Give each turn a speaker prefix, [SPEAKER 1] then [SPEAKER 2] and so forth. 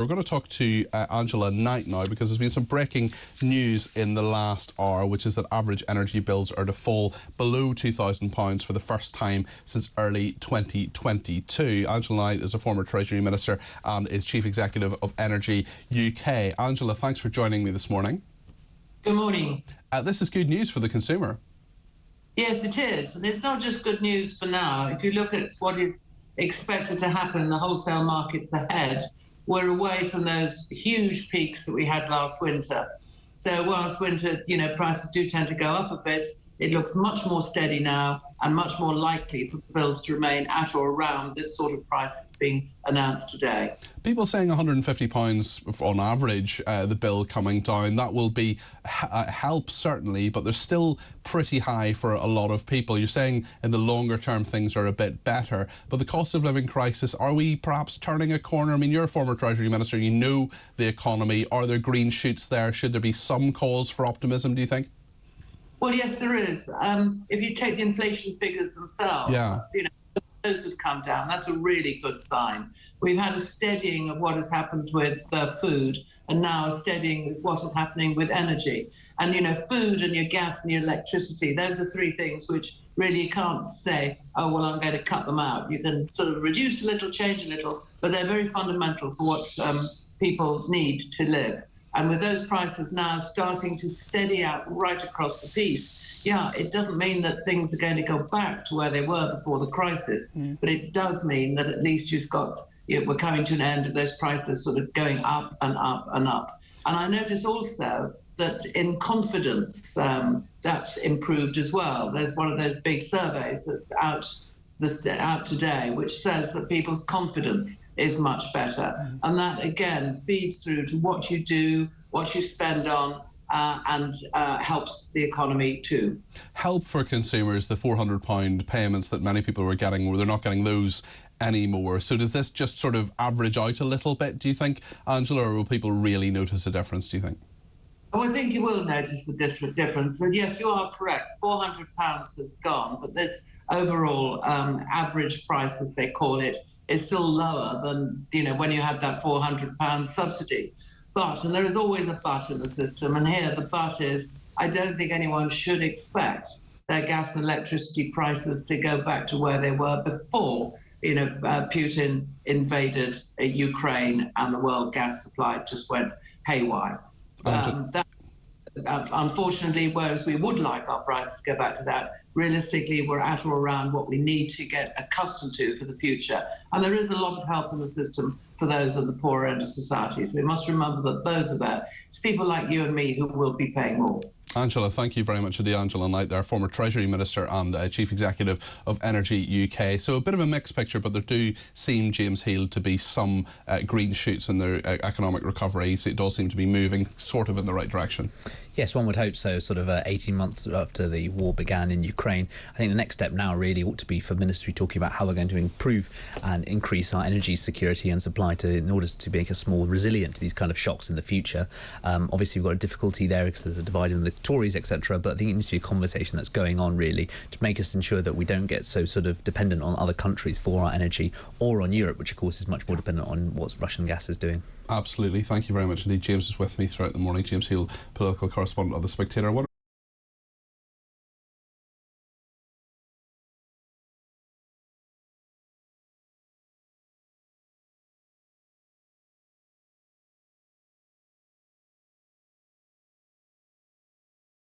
[SPEAKER 1] We're going to talk to Angela Knight now, because there's been some breaking news in the last hour, which is that average energy bills are to fall below £2,000 for the first time since early 2022. Angela Knight is a former Treasury Minister and is Chief Executive of Energy UK. Angela, thanks for joining me this morning.
[SPEAKER 2] Good morning.
[SPEAKER 1] This is good news for the consumer.
[SPEAKER 2] Yes, it is. And it's not just good news for now. If you look at what is expected to happen in the wholesale markets ahead, we're away from those huge peaks that we had last winter. So whilst winter, prices do tend to go up a bit, it looks much more steady now and much more likely for bills to remain at or around this sort of price that's being announced today.
[SPEAKER 1] People saying £150 on average, the bill coming down, that will be help certainly, but they're still pretty high for a lot of people. You're saying in the longer term things are a bit better, but the cost of living crisis, are we perhaps turning a corner? I mean, you're a former Treasury Minister, you know the economy. Are there green shoots there? Should there be some cause for optimism, do you think?
[SPEAKER 2] Well, yes, there is. If you take the inflation figures themselves, those have come down. That's a really good sign. We've had a steadying of what has happened with food, and now a steadying with what is happening with energy. And, food and your gas and your electricity, those are three things which really you can't say, oh, well, I'm going to cut them out. You can sort of reduce a little, change a little, but they're very fundamental for what people need to live. And with those prices now starting to steady out right across the piece, it doesn't mean that things are going to go back to where they were before the crisis, but it does mean that at least we're coming to an end of those prices sort of going up and up and up. And I notice also that in confidence, that's improved as well. There's one of those big surveys that's out today, which says that people's confidence is much better. And that, again, feeds through to what you do, what you spend on, and helps the economy too.
[SPEAKER 1] Help for consumers, the £400 payments that many people were getting, where they're not getting those anymore. So does this just sort of average out a little bit, do you think, Angela, or will people really notice a difference, do you think?
[SPEAKER 2] Oh, I think you will notice the difference. And yes, you are correct. £400 has gone, but this overall average price, as they call it, is still lower than when you had that £400 subsidy. But, and there is always a but in the system, and here the but is, I don't think anyone should expect their gas and electricity prices to go back to where they were before Putin invaded Ukraine and the world gas supply just went haywire. Unfortunately, whereas we would like our prices to go back to that, realistically we're at or around what we need to get accustomed to for the future. And there is a lot of help in the system for those at the poorer end of society. So we must remember that those are there. It's people like you and me who will be paying more.
[SPEAKER 1] Angela, thank you very much indeed. Angela Knight there, former Treasury Minister and Chief Executive of Energy UK. So a bit of a mixed picture, but there do seem, James Heald, to be some green shoots in their economic recovery. So it does seem to be moving sort of in the right direction.
[SPEAKER 3] Yes, one would hope so. Sort of 18 months after the war began in Ukraine, I think the next step now really ought to be for ministers to be talking about how we're going to improve and increase our energy security and supply in order to make us more resilient to these kind of shocks in the future. Obviously, we've got a difficulty there because there's a divide in the Tories, etc. But I think it needs to be a conversation that's going on really to make us ensure that we don't get so sort of dependent on other countries for our energy, or on Europe, which of course is much more dependent on what Russian gas is doing.
[SPEAKER 1] Absolutely. Thank you very much indeed. James is with me throughout the morning. James Heald, political correspondent of The Spectator.